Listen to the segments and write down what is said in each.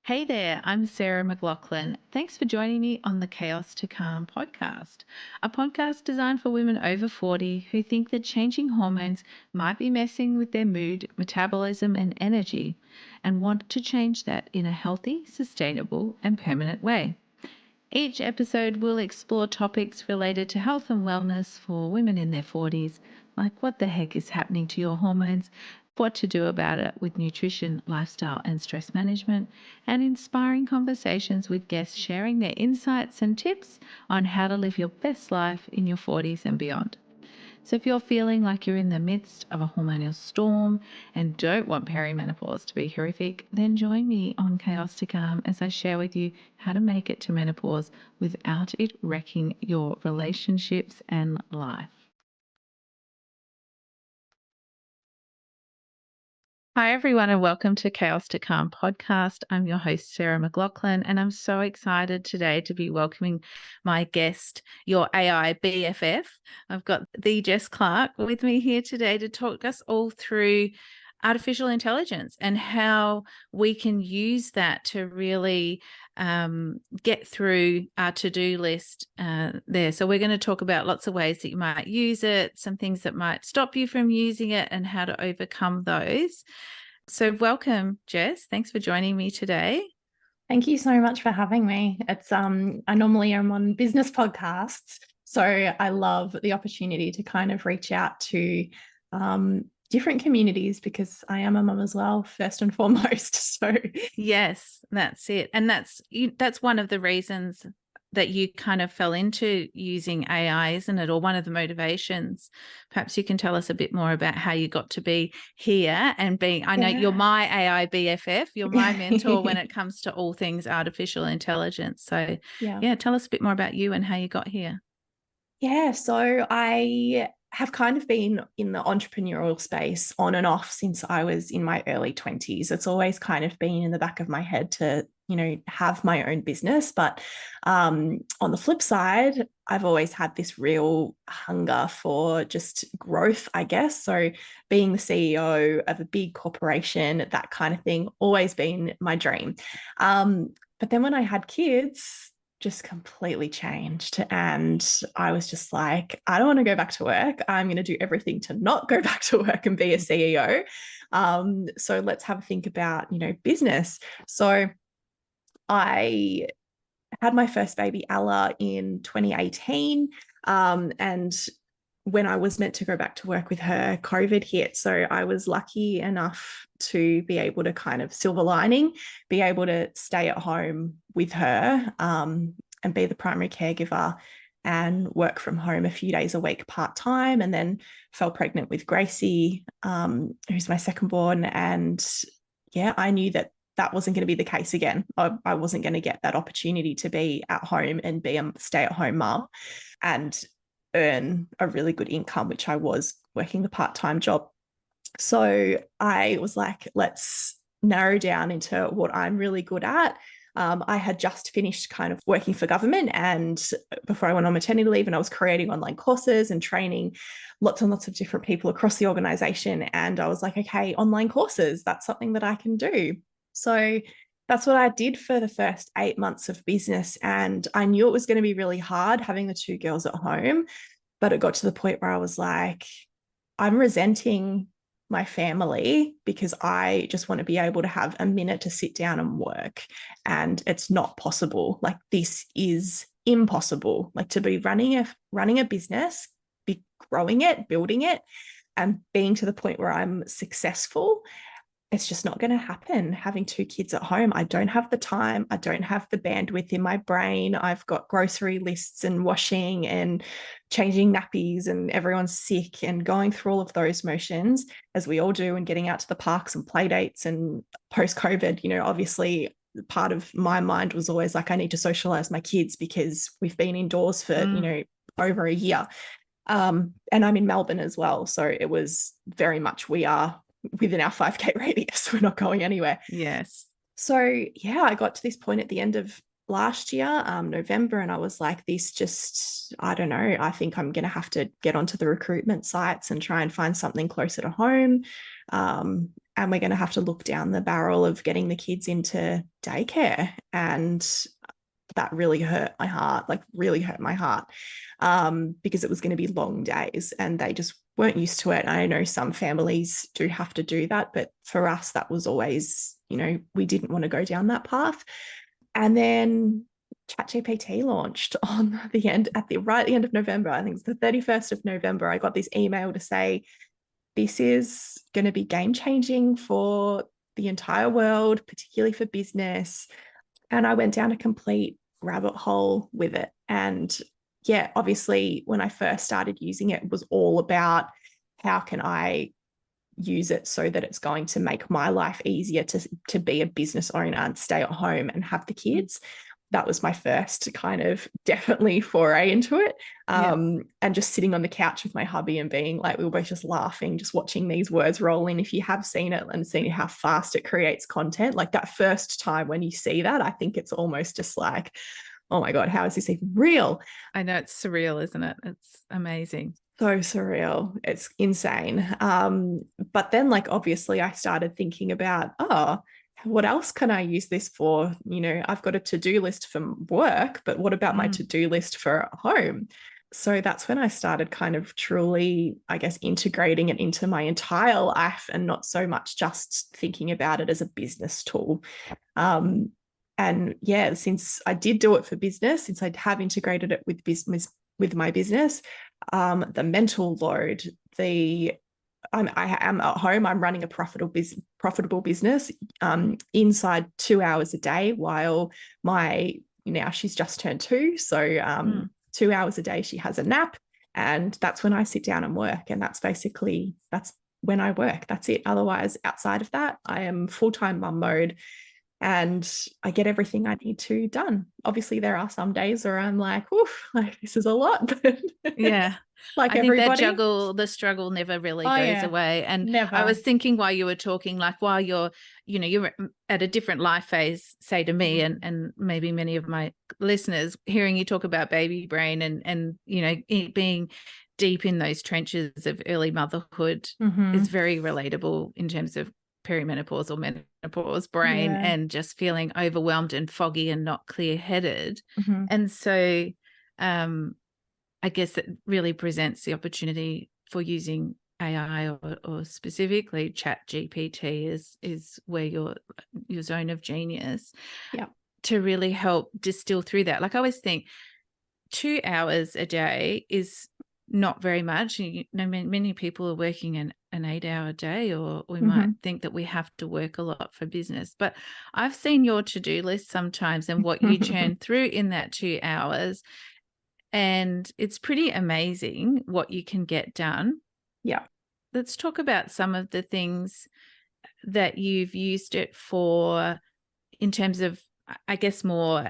Hey there, I'm Sarah McLaughlin. Thanks for joining me on the Chaos to Calm podcast, a podcast designed for women over 40 who think that changing hormones might be messing with their mood, metabolism, and energy, and want to change that in a healthy, sustainable, and permanent way. Each episode will explore topics related to health and wellness for women in their 40s, like what the heck is happening to your hormones, what to do about it with nutrition, lifestyle, and stress management, and inspiring conversations with guests sharing their insights and tips on how to live your best life in your 40s and beyond. So, if you're feeling like you're in the midst of a hormonal storm and don't want perimenopause to be horrific, then join me on Chaos to Calm as I share with you how to make it to menopause without it wrecking your relationships and life. Hi, everyone, and welcome to Chaos to Calm podcast. I'm your host, Sarah McLaughlin, and I'm so excited today to be welcoming my guest, your AI BFF. I've got the Jess Clark with me here today to talk us all through artificial intelligence and how we can use that to really get through our to-do list there. So we're going to talk about lots of ways that you might use it, some things that might stop you from using it, and how to overcome those. So welcome, Jess. Thanks for joining me today. Thank you so much for having me. It's I normally am on business podcasts, so I love the opportunity to kind of reach out to different communities because I am a mum as well, first and foremost. So yes, that's it. And that's one of the reasons that you kind of fell into using AI, isn't it? Or one of the motivations. Perhaps you can tell us a bit more about how you got to be here and being, I know you're my AI BFF, you're my mentor when it comes to all things artificial intelligence. So yeah, tell us a bit more about you and how you got here. Yeah, so I have kind of been in the entrepreneurial space on and off since I was in my early 20s. It's always kind of been in the back of my head to, have my own business. But on the flip side, I've always had this real hunger for just growth, I guess. So being the CEO of a big corporation, that kind of thing, always been my dream. But then when I had kids, just completely changed. And I was just like, I don't want to go back to work. I'm going to do everything to not go back to work and be a CEO. So let's have a think about, business. So I had my first baby, Ella, in 2018. And when I was meant to go back to work with her, COVID hit. So I was lucky enough to be able to kind of silver lining, be able to stay at home with her and be the primary caregiver and work from home a few days a week part-time, and then fell pregnant with Gracie, who's my second born. And yeah, I knew that wasn't going to be the case again. I wasn't going to get that opportunity to be at home and be a stay-at-home mum and earn a really good income, which I was working the part-time job. So I was like, let's narrow down into what I'm really good at. I had just finished kind of working for government, and before I went on maternity leave, and I was creating online courses and training lots and lots of different people across the organization. And I was like, okay, online courses, that's something that I can do. So that's what I did for the first 8 months of business. And I knew it was going to be really hard having the two girls at home, but it got to the point where I was like, I'm resenting my family because I just want to be able to have a minute to sit down and work. And it's not possible. Like, this is impossible. Like, to be running a business, be growing it, building it, and being to the point where I'm successful, it's just not going to happen having two kids at home. I don't have the time. I don't have the bandwidth in my brain. I've got grocery lists and washing and changing nappies, and everyone's sick, and going through all of those motions, as we all do, and getting out to the parks and play dates. And post-COVID, obviously part of my mind was always like, I need to socialize my kids because we've been indoors for, over a year. And I'm in Melbourne as well. So it was very much, we are within our 5K radius. We're not going anywhere. Yes. So yeah, I got to this point at the end of last year, November, and I was like, this just, I don't know, I think I'm going to have to get onto the recruitment sites and try and find something closer to home. and we're going to have to look down the barrel of getting the kids into daycare. And that really hurt my heart, like really hurt my heart, because it was going to be long days and they just weren't used to it. I know some families do have to do that, but for us, that was always, we didn't want to go down that path. And then ChatGPT launched on the end, right at the end of November. I think it's the 31st of November. I got this email to say, this is going to be game changing for the entire world, particularly for business. And I went down a complete rabbit hole with it. And yeah, obviously, when I first started using it, it was all about how can I use it so that it's going to make my life easier to be a business owner and stay at home and have the kids. That was my first kind of definitely foray into it. And just sitting on the couch with my hubby and being like, we were both just laughing, just watching these words roll in. If you have seen it and seen how fast it creates content, like that first time when you see that, I think it's almost just like, oh my God, how is this even real? I know, it's surreal, isn't it? It's amazing. So surreal. It's insane. But then like, obviously I started thinking about, what else can I use this for? I've got a to-do list for work, but what about my to-do list for home? So that's when I started kind of truly, I guess, integrating it into my entire life and not so much just thinking about it as a business tool. And yeah, since I did do it for business, since I have integrated it with business, with my business, the mental load, I am at home. I'm running a profitable business inside 2 hours a day while now she's just turned 2. So 2 hours a day she has a nap, and that's when I sit down and work. And that's when I work. That's it. Otherwise, outside of that, I am full-time mum mode and I get everything I need to done. Obviously, there are some days where I'm like, oof, like this is a lot. But yeah. like I think everybody. the struggle never really goes away. And never. I was thinking while you were talking, like while you're at a different life phase, say to me and maybe many of my listeners, hearing you talk about baby brain and being deep in those trenches of early motherhood is very relatable in terms of perimenopause or menopause brain and just feeling overwhelmed and foggy and not clear-headed. And so I guess it really presents the opportunity for using AI or specifically ChatGPT is where your zone of genius to really help distill through that. Like I always think 2 hours a day is not very much. Many people are working an 8-hour day, or we might think that we have to work a lot for business. But I've seen your to-do list sometimes and what you churn through in that 2 hours. And it's pretty amazing what you can get done. Yeah. Let's talk about some of the things that you've used it for in terms of, I guess, more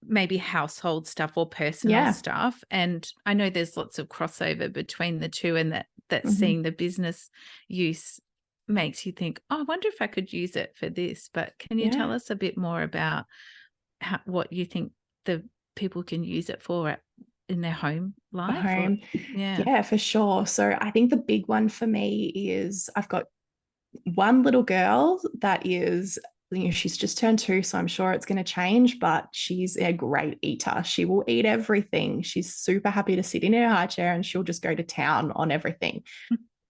maybe household stuff or personal stuff. And I know there's lots of crossover between the two, and that seeing the business use makes you think, oh, I wonder if I could use it for this. But can you tell us a bit more about what you think the people can use it for in their home life? Yeah, for sure. So I think the big one for me is I've got one little girl that is, she's just turned 2, so I'm sure it's going to change, but she's a great eater. She will eat everything. She's super happy to sit in her high chair and she'll just go to town on everything.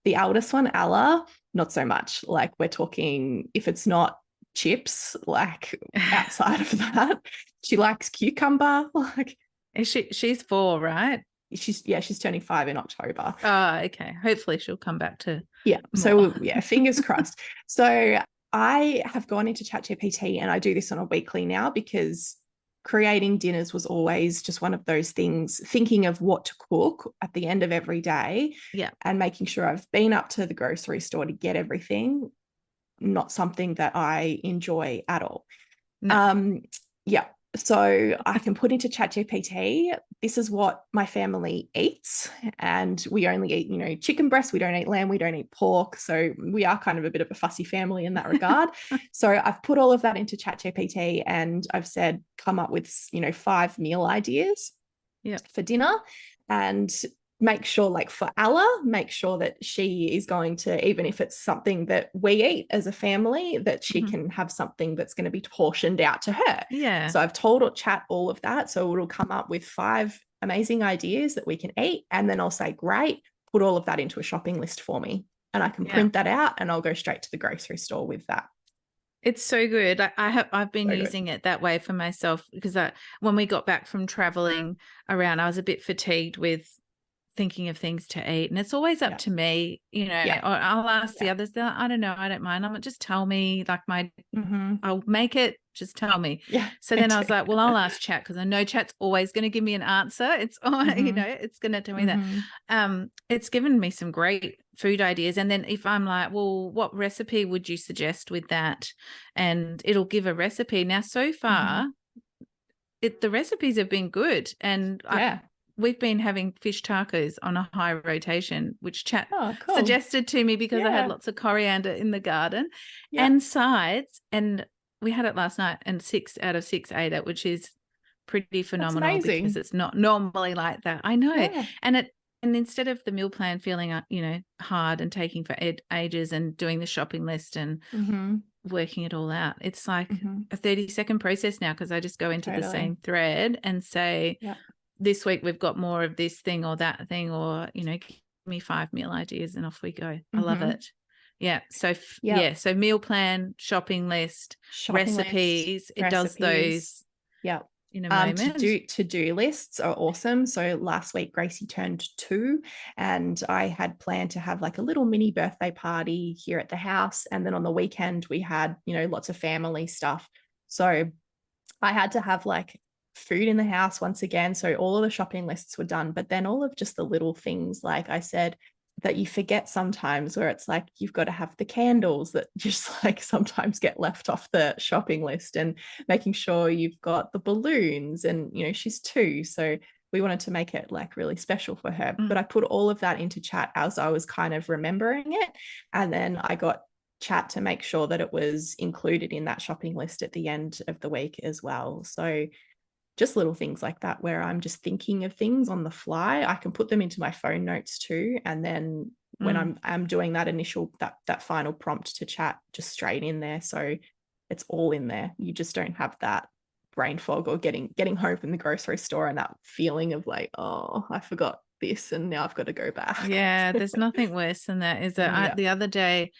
The eldest one, Ella, not so much. Like we're talking, if it's not chips, like outside of that, she likes cucumber. Like she's 4, right? She's turning 5 in October. Oh, okay. Hopefully she'll come back to more. So fingers crossed. So I have gone into ChatGPT and I do this on a weekly now, because creating dinners was always just one of those things, thinking of what to cook at the end of every day and making sure I've been up to the grocery store to get everything, not something that I enjoy at all. No. So I can put into ChatGPT, this is what my family eats, and we only eat, chicken breast. We don't eat lamb. We don't eat pork. So we are kind of a bit of a fussy family in that regard. So I've put all of that into ChatGPT and I've said, come up with, 5 meal ideas for dinner. And make sure, like for Ella, make sure that she is going to, even if it's something that we eat as a family, that she can have something that's going to be portioned out to her. Yeah. So I've told Chat all of that. So it'll come up with 5 amazing ideas that we can eat. And then I'll say, great, put all of that into a shopping list for me. And I can print that out and I'll go straight to the grocery store with that. It's so good. I've been using it that way for myself because when we got back from traveling around, I was a bit fatigued with thinking of things to eat, and it's always up to me, or I'll ask the others. I don't know, I don't mind. I'm like, just tell me, like I'll make it. Just tell me. Yeah. So then I was like, well, I'll ask Chat because I know Chat's always going to give me an answer. It's it's going to tell me that. It's given me some great food ideas. And then if I'm like, well, what recipe would you suggest with that? And it'll give a recipe. Now, so far, the recipes have been good, and we've been having fish tacos on a high rotation, which Chat suggested to me because I had lots of coriander in the garden and sides. And we had it last night, and 6 out of 6 ate it, which is pretty phenomenal because it's not normally like that. I know. Yeah. And instead of the meal plan feeling, hard and taking for ages and doing the shopping list and working it all out, it's like a 30-second process now because I just go into the same thread and say, this week we've got more of this thing or that thing, or, give me 5 meal ideas and off we go. I love it. Yeah. So, so meal plan, shopping list, recipes. It does those in a moment. To-do lists are awesome. So last week, Gracie turned 2 and I had planned to have like a little mini birthday party here at the house. And then on the weekend, we had, lots of family stuff. So I had to have like food in the house once again. So all of the shopping lists were done, but then all of just the little things, like I said, that you forget sometimes, where it's like you've got to have the candles that just like sometimes get left off the shopping list, and making sure you've got the balloons. And she's 2, so we wanted to make it like really special for her. But I put all of that into Chat as I was kind of remembering it, and then I got Chat to make sure that it was included in that shopping list at the end of the week as well. So just little things like that where I'm just thinking of things on the fly. I can put them into my phone notes too. And then when I'm doing that initial, that final prompt to Chat, just straight in there. So it's all in there. You just don't have that brain fog or getting home from the grocery store and that feeling of like, oh, I forgot this and now I've got to go back. Yeah, there's nothing worse than that. Is that the other day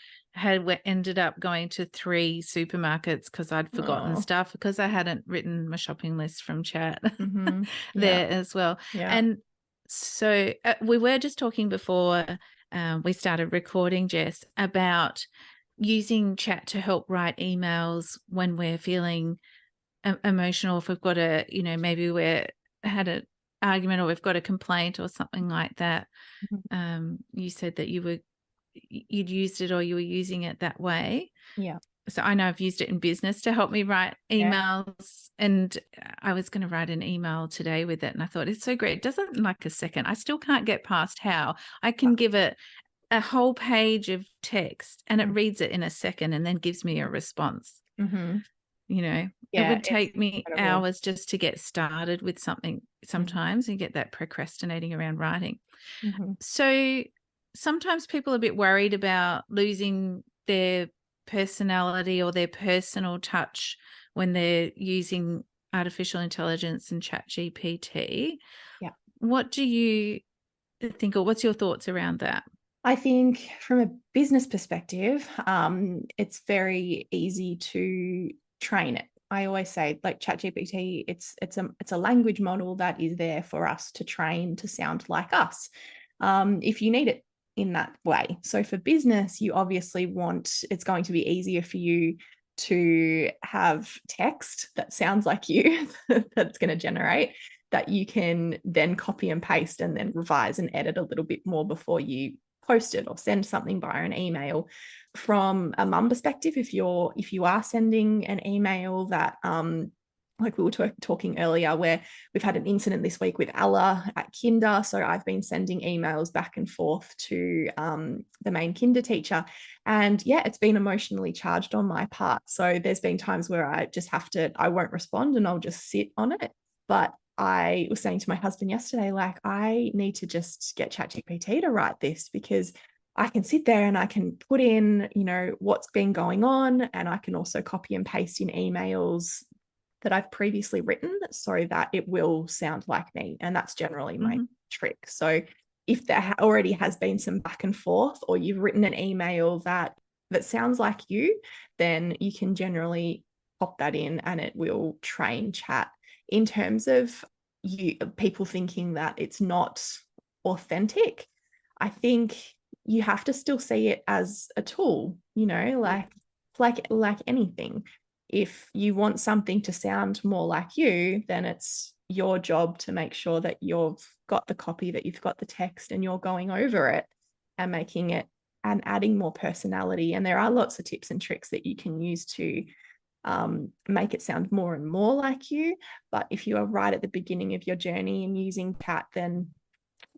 ended up going to 3 supermarkets because I'd forgotten stuff because I hadn't written my shopping list from Chat there as well. Yeah. And so we were just talking before we started recording, Jess, about using Chat to help write emails when we're feeling emotional. If we've got maybe we're had an argument or we've got a complaint or something like that. You said that you'd used it or you were using it that way. Yeah. So I know I've used it in business to help me write emails, and I was going to write an email today with it, and I thought it's so great. It doesn't like a second. I still can't get past how I can give it a whole page of text and it reads it in a second and then gives me a response. It would take me hours just to get started with something sometimes and get that procrastinating around writing. So sometimes people are a bit worried about losing their personality or their personal touch when they're using artificial intelligence and ChatGPT. Yeah. What do you think, or what's your thoughts around that? I think from a business perspective, it's very easy to train it. I always say, like ChatGPT, it's a language model that is there for us to train to sound like us, if you need it in that way. So for business, you obviously it's going to be easier for you to have text that sounds like you that's going to generate, that you can then copy and paste and then revise and edit a little bit more before you post it or send something via an email. From a mum perspective, if you are sending an email that like we were talking earlier, where we've had an incident this week with Ella at kinder. So I've been sending emails back and forth to the main kinder teacher. And it's been emotionally charged on my part. So there's been times where I just I won't respond and I'll just sit on it. But I was saying to my husband yesterday, like, I need to just get ChatGPT to write this, because I can sit there and I can put in, what's been going on, and I can also copy and paste in emails that I've previously written so that it will sound like me. And that's generally my trick. So if there already has been some back and forth, or you've written an email that sounds like you, then you can generally pop that in and it will train chat. In terms of people thinking that it's not authentic, I think you have to still see it as a tool, like anything. If you want something to sound more like you, then it's your job to make sure that you've got the copy, that you've got the text, and you're going over it and making it and adding more personality. And there are lots of tips and tricks that you can use to make it sound more and more like you. But if you are right at the beginning of your journey and using chat, then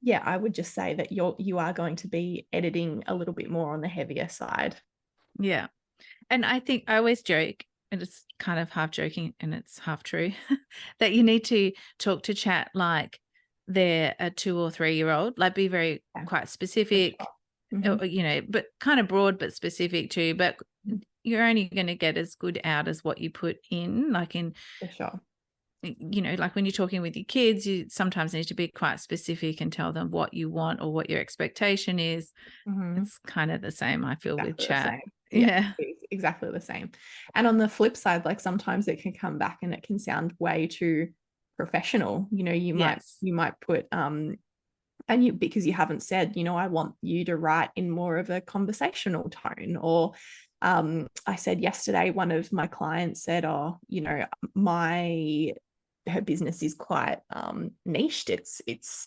yeah, I would just say that you are going to be editing a little bit more on the heavier side. Yeah. And I think I always joke, and it's kind of half joking and it's half true, that you need to talk to chat like they're a 2 or 3-year-old, like be very quite specific, Sure. but kind of broad but specific too. But you're only going to get as good out as what you put in, like in, For sure. like when you're talking with your kids, you sometimes need to be quite specific and tell them what you want or what your expectation is. It's kind of the same, I feel, with Exactly the chat. same. Yeah. It's exactly the same. And on the flip side, like sometimes it can come back and it can sound way too professional. Yes. You might put because you haven't said, I want you to write in more of a conversational tone. Or I said yesterday, one of my clients said, oh, her business is quite niched. It's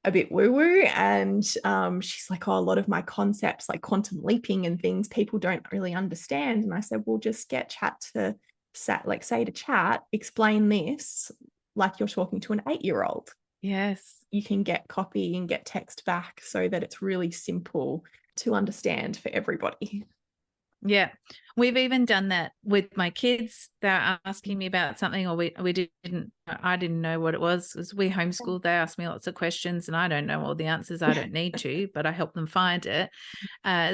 a bit woo-woo. And she's like, oh, a lot of my concepts like quantum leaping and things people don't really understand. And I said, well, just get chat to say to chat, explain this like you're talking to an 8-year-old. Yes. You can get copy and get text back so that it's really simple to understand for everybody. Yeah. We've even done that with my kids. They're asking me about something, or I didn't know what it was. As we homeschooled, they asked me lots of questions and I don't know all the answers. I don't need to, but I help them find it.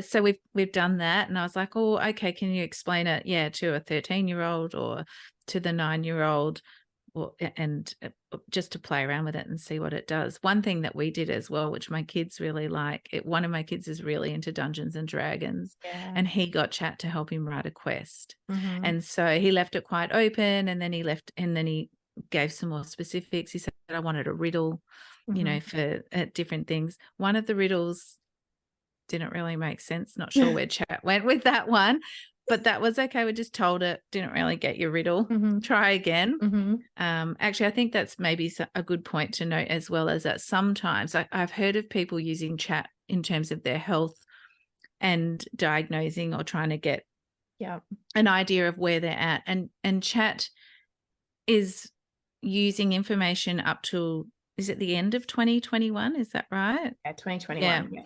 So we've done that. And I was like, oh, okay, can you explain it? Yeah, to a 13-year-old or to the 9-year-old. And just to play around with it and see what it does. One thing that we did as well, which my kids really like, one of my kids is really into Dungeons and Dragons, and he got chat to help him write a quest. And so he left it quite open, and then he gave some more specifics. He said, I wanted a riddle, for different things. One of the riddles didn't really make sense. Not sure where chat went with that one. But that was okay. We just told it, didn't really get your riddle. Try again. Actually, I think that's maybe a good point to note, as well, as that sometimes I've heard of people using chat in terms of their health and diagnosing or trying to get an idea of where they're at. And chat is using information up to, is it the end of 2021? Is that right? Yeah, 2021. Yeah.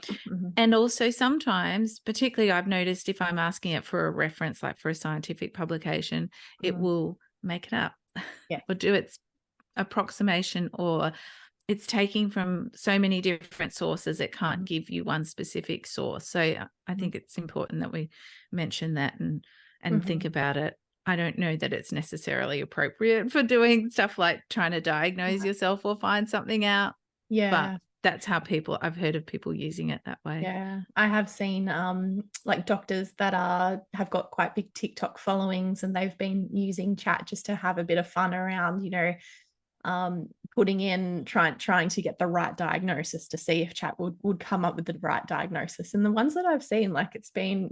And also sometimes, particularly I've noticed, if I'm asking it for a reference, like for a scientific publication, it will make it up or do its approximation, or it's taking from so many different sources, it can't give you one specific source. So I think it's important that we mention that and think about it. I don't know that it's necessarily appropriate for doing stuff like trying to diagnose yourself or find something out. But that's how I've heard of people using it that way. Yeah, I have seen like doctors that have got quite big TikTok followings, and they've been using chat just to have a bit of fun around, putting in trying to get the right diagnosis, to see if chat would come up with the right diagnosis. And the ones that I've seen, like, it's been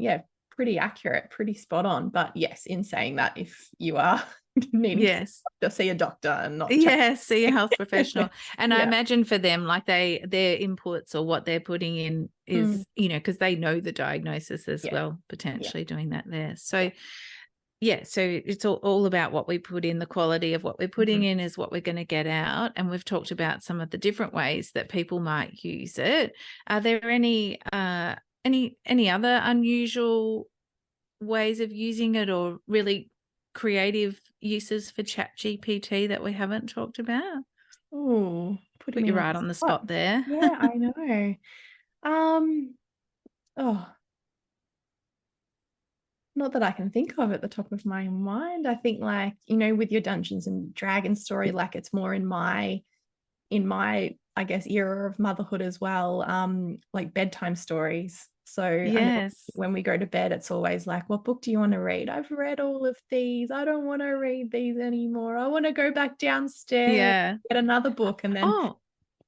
pretty accurate, pretty spot on. But yes, in saying that, if you are needing to see a doctor and not see a health professional. And I imagine for them, like their inputs or what they're putting in is, because they know the diagnosis as well, potentially doing that there. So so it's all about what we put in. The quality of what we're putting in is what we're going to get out. And we've talked about some of the different ways that people might use it. Are there any other unusual ways of using it, or really creative uses for ChatGPT that we haven't talked about? Oh, putting Put me you on right the on the spot. spot there. Yeah, I know. Um, oh, not that I can think of at the top of my mind. I think like, with your Dungeons and Dragons story, like it's more in my I guess era of motherhood as well, like bedtime stories. So I know Yes. when we go to bed, it's always like, what book do you want to read? I've read all of these. I don't want to read these anymore. I want to go back downstairs, Yeah. get another book. And then, Oh,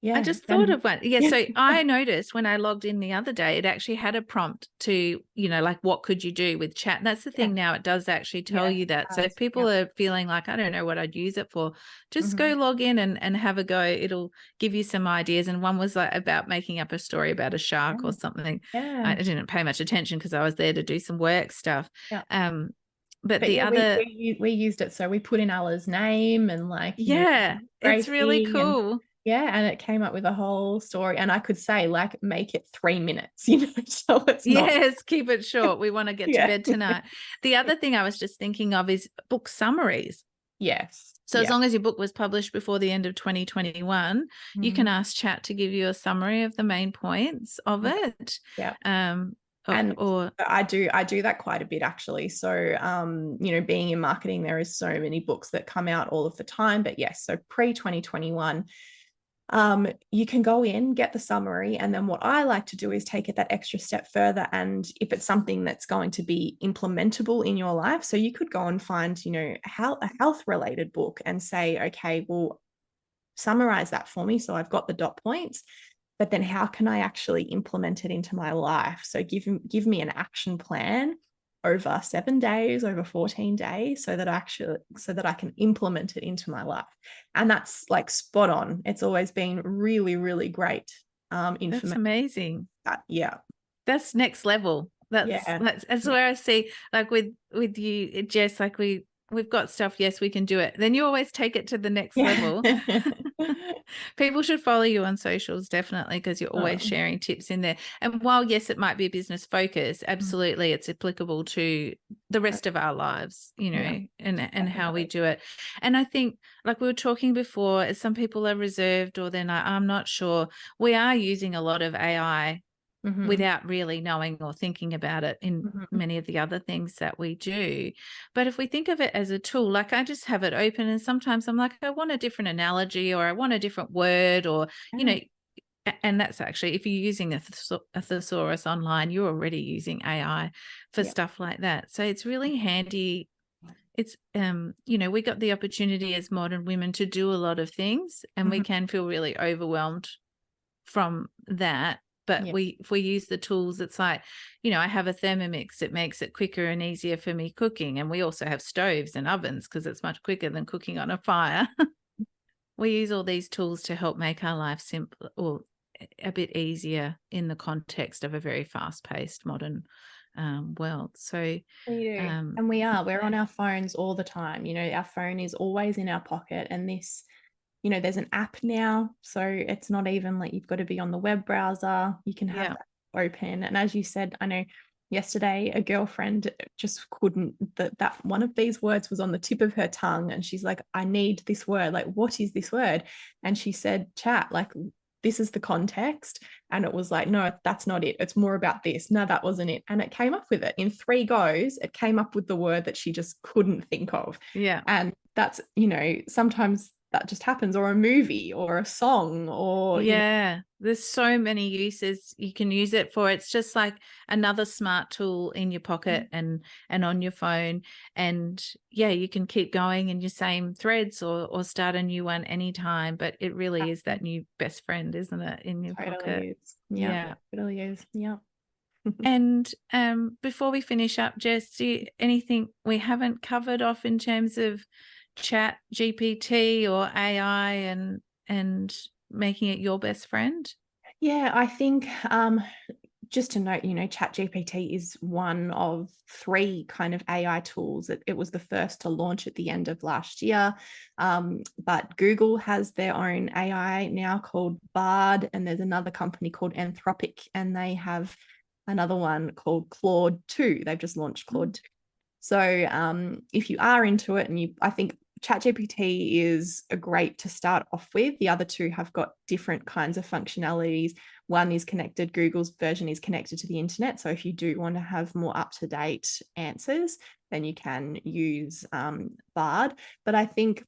I yeah, just thought then of one. Yeah, so I noticed when I logged in the other day, it actually had a prompt to, like what could you do with chat? That's the yeah, thing now, it does actually tell yes, you that. So if yeah. people are feeling like, I don't know what I'd use it for, just go Mhm. log in and have a go. It'll give you some ideas. And one was like about making up a story about a shark or Yeah, something. I yeah, didn't pay much attention because I was there to do some work stuff. yeah. Um, but But the yeah, we other, we used it. So we put in Ella's name and like, yeah, it's really Gracie, and cool. yeah, and it came up with a whole story. And I could say, like, make it 3 minutes, so it's not. Yes, keep it short. We want to get to Yeah. bed tonight. The other thing I was just thinking of is book summaries. Yes. So as Yeah. long as your book was published before the end of 2021, you can Mhm. ask chat to give you a summary of the main points of Yeah. it. Yeah. Um, And or I do that quite a bit actually. So being in marketing, there is so many books that come out all of the time. But yes, so pre-2021, you can go in, get the summary, and then what I like to do is take it that extra step further. And if it's something that's going to be implementable in your life, so you could go and find, a health related book and say, okay, well, summarize that for me. So I've got the dot points, but then how can I actually implement it into my life? So give me an action plan over 7 days, over 14 days, so that I can implement it into my life. And that's like spot on. It's always been really, really great that's information. amazing. Yeah. That's next level. That's Yeah. that's that's Yeah. where I see, like with you, Jess, like we've got stuff, yes, we can do it. Then you always take it to the next level. Yeah. People should follow you on socials, definitely, because you're always Oh, sharing tips in there. And while, yes, it might be a business focus, mm, absolutely it's applicable to the rest of our lives, yeah, and how we definitely. do it. And I think, like we were talking before, some people are reserved or they're like, I'm not sure. We are using a lot of AI Mm-hmm. without really knowing or thinking about it in Mm-hmm. many of the other things that we do. But if we think of it as a tool, like I just have it open and sometimes I'm like, I want a different analogy or I want a different word or, you Yeah. know, and that's actually, if you're using a thesaurus online, you're already using AI for Yeah. stuff like that. So it's really handy. It's, we got the opportunity as modern women to do a lot of things and we Mm-hmm. can feel really overwhelmed from that. But Yeah. if we use the tools, it's like, I have a Thermomix. It makes it quicker and easier for me cooking. And we also have stoves and ovens because it's much quicker than cooking on a fire. We use all these tools to help make our life simpler or a bit easier in the context of a very fast-paced modern world. So, We do. um, And we're yeah, on our phones all the time. Our phone is always in our pocket. And there's an app now. So it's not even like you've got to be on the web browser. You can have yeah, that open. And as you said, I know yesterday a girlfriend just couldn't, that one of these words was on the tip of her tongue. And she's like, I need this word. Like, what is this word? And she said, chat, like, this is the context. And it was like, no, that's not it. It's more about this. No, that wasn't it. And it came up with it in 3 goes. It came up with the word that she just couldn't think of. yeah. And that's, sometimes that just happens, or a movie or a song, or, Yeah, there's so many uses you can use it for. It's just like another smart tool in your pocket and on your phone. And yeah, you can keep going in your same threads or start a new one anytime. But it really is that new best friend, isn't it, in your pocket? totally is. Yeah, Yeah. totally is. Yeah. And before we finish up, Jess, anything we haven't covered off in terms of chat GPT or AI and making it your best friend? Yeah, I think just to note, ChatGPT is one of 3 kind of AI tools. It was the first to launch at the end of last year. But Google has their own AI now called Bard, and there's another company called Anthropic, and they have another one called Claude 2. They've just launched Claude 2. So if you are into it, and I think ChatGPT is a great to start off with. The other two have got different kinds of functionalities. One is connected, Google's version is connected to the internet. So if you do want to have more up-to-date answers, then you can use Bard. But I think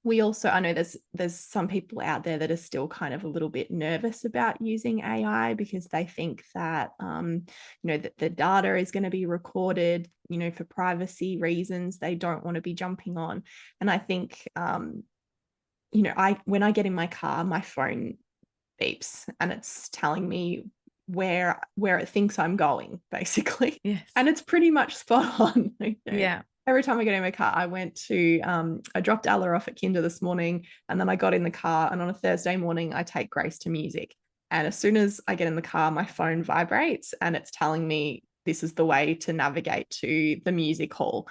I know there's some people out there that are still kind of a little bit nervous about using AI because they think that that the data is going to be recorded, for privacy reasons. They don't want to be jumping on. And I think when I get in my car, my phone beeps and it's telling me where it thinks I'm going, basically. Yes. And it's pretty much spot on. Yeah. Every time I get in my car, I dropped Ella off at Kinder this morning, and then I got in the car, and on a Thursday morning, I take Grace to music. And as soon as I get in the car, my phone vibrates and it's telling me this is the way to navigate to the music hall.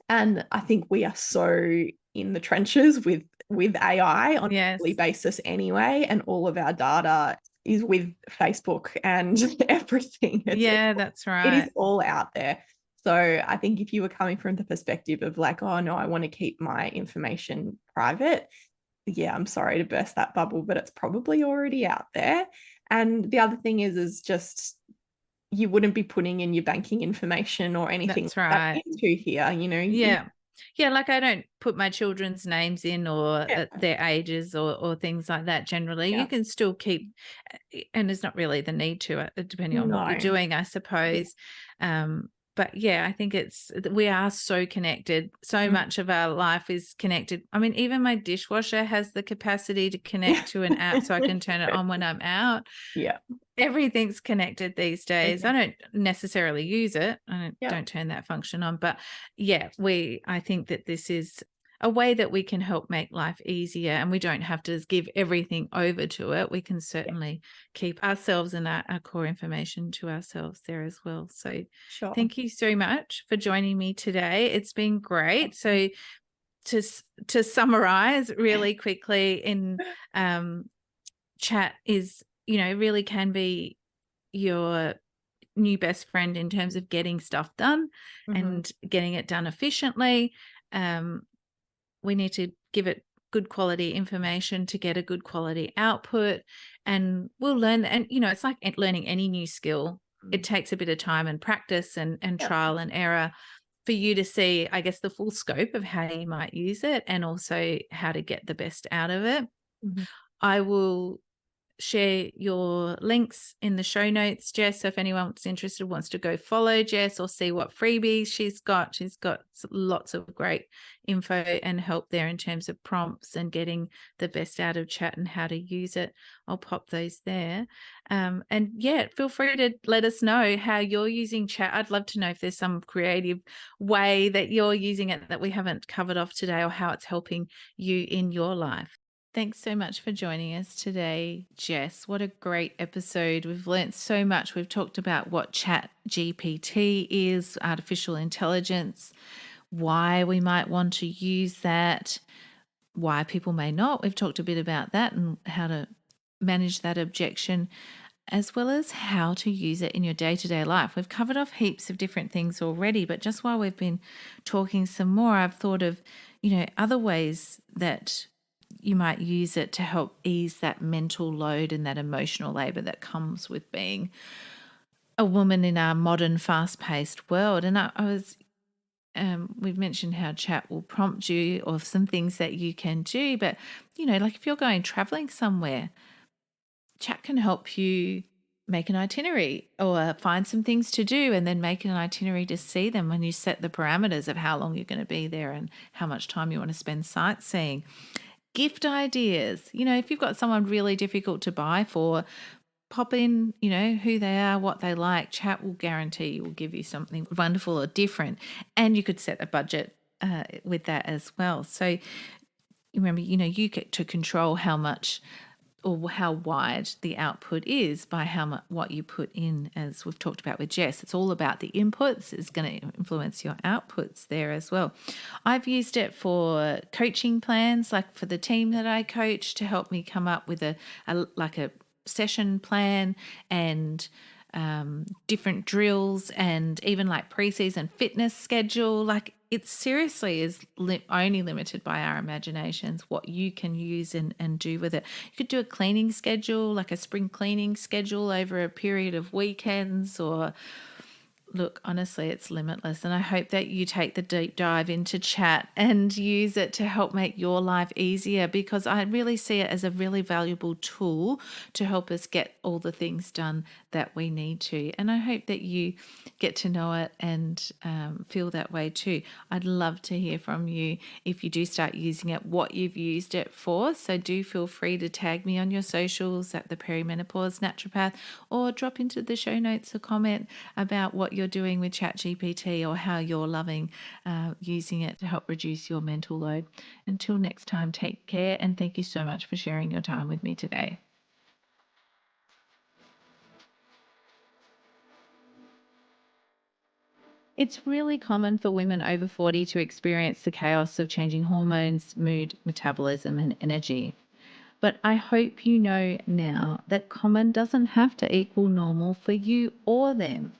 And I think we are so in the trenches with AI on a daily basis anyway, and all of our data is with Facebook and everything. That's right. It is all out there. So I think if you were coming from the perspective of like, oh no, I want to keep my information private, yeah, I'm sorry to burst that bubble, but it's probably already out there. And the other thing is just you wouldn't be putting in your banking information or anything That's right. into here, Yeah, like I don't put my children's names in or their ages or things like that generally. You can still keep, and there's not really the need to, depending on what you're doing, I suppose. But yeah, I think we are so connected. So much of our life is connected. I mean, even my dishwasher has the capacity to connect to an app so I can turn it on when I'm out. Yeah. Everything's connected these days. Okay. I don't necessarily use it. I don't turn that function on. But yeah, I think that this is a way that we can help make life easier, and we don't have to give everything over to it. We can certainly keep ourselves and our core information to ourselves there as well. So thank you so much for joining me today. It's been great. So to summarize really quickly, chat is, really can be your new best friend in terms of getting stuff done and getting it done efficiently. We need to give it good quality information to get a good quality output, and we'll learn. And it's like learning any new skill. It takes a bit of time and practice and trial and error for you to see, I guess, the full scope of how you might use it and also how to get the best out of it. I will share your links in the show notes, Jess. So if anyone's interested, wants to go follow Jess or see what freebies she's got lots of great info and help there in terms of prompts and getting the best out of chat and how to use it. I'll pop those there. And yeah, feel free to let us know how you're using chat. I'd love to know if there's some creative way that you're using it that we haven't covered off today, or how it's helping you in your life. Thanks so much for joining us today, Jess. What a great episode. We've learnt so much. We've talked about what Chat GPT is, artificial intelligence, why we might want to use that, why people may not. We've talked a bit about that and how to manage that objection, as well as how to use it in your day-to-day life. We've covered off heaps of different things already, but just while we've been talking some more, I've thought of, other ways that you might use it to help ease that mental load and that emotional labor that comes with being a woman in our modern, fast-paced world. And we've mentioned how chat will prompt you or some things that you can do, but like if you're going traveling somewhere, chat can help you make an itinerary or find some things to do and then make an itinerary to see them when you set the parameters of how long you're going to be there and how much time you want to spend sightseeing. Gift ideas. If you've got someone really difficult to buy for, pop in, who they are, what they like. Chat will guarantee will give you something wonderful or different. And you could set a budget with that as well. So remember, you get to control how much or how wide the output is by how much what you put in, as we've talked about with Jess. It's all about the inputs. It's going to influence your outputs there as well. I've used it for coaching plans, like for the team that I coach, to help me come up with a session plan and different drills, and even like preseason fitness schedule. Like, it seriously is only limited by our imaginations what you can use and do with it. You could do a cleaning schedule, like a spring cleaning schedule over a period of weekends, or look, honestly, it's limitless. And I hope that you take the deep dive into chat and use it to help make your life easier, because I really see it as a really valuable tool to help us get all the things done that we need to. And I hope that you get to know it and feel that way too. I'd love to hear from you if you do start using it, what you've used it for. So do feel free to tag me on your socials at the Perimenopause Naturopath, or drop into the show notes a comment about what you're doing with ChatGPT or how you're loving using it to help reduce your mental load. Until next time, take care, and thank you so much for sharing your time with me today. It's really common for women over 40 to experience the chaos of changing hormones, mood, metabolism, and energy. But I hope you know now that common doesn't have to equal normal for you or them.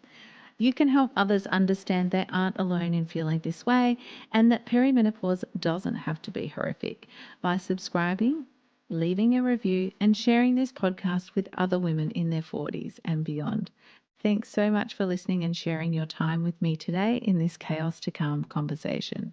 You can help others understand they aren't alone in feeling this way, and that perimenopause doesn't have to be horrific, by subscribing, leaving a review, and sharing this podcast with other women in their 40s and beyond. Thanks so much for listening and sharing your time with me today in this Chaos to Calm conversation.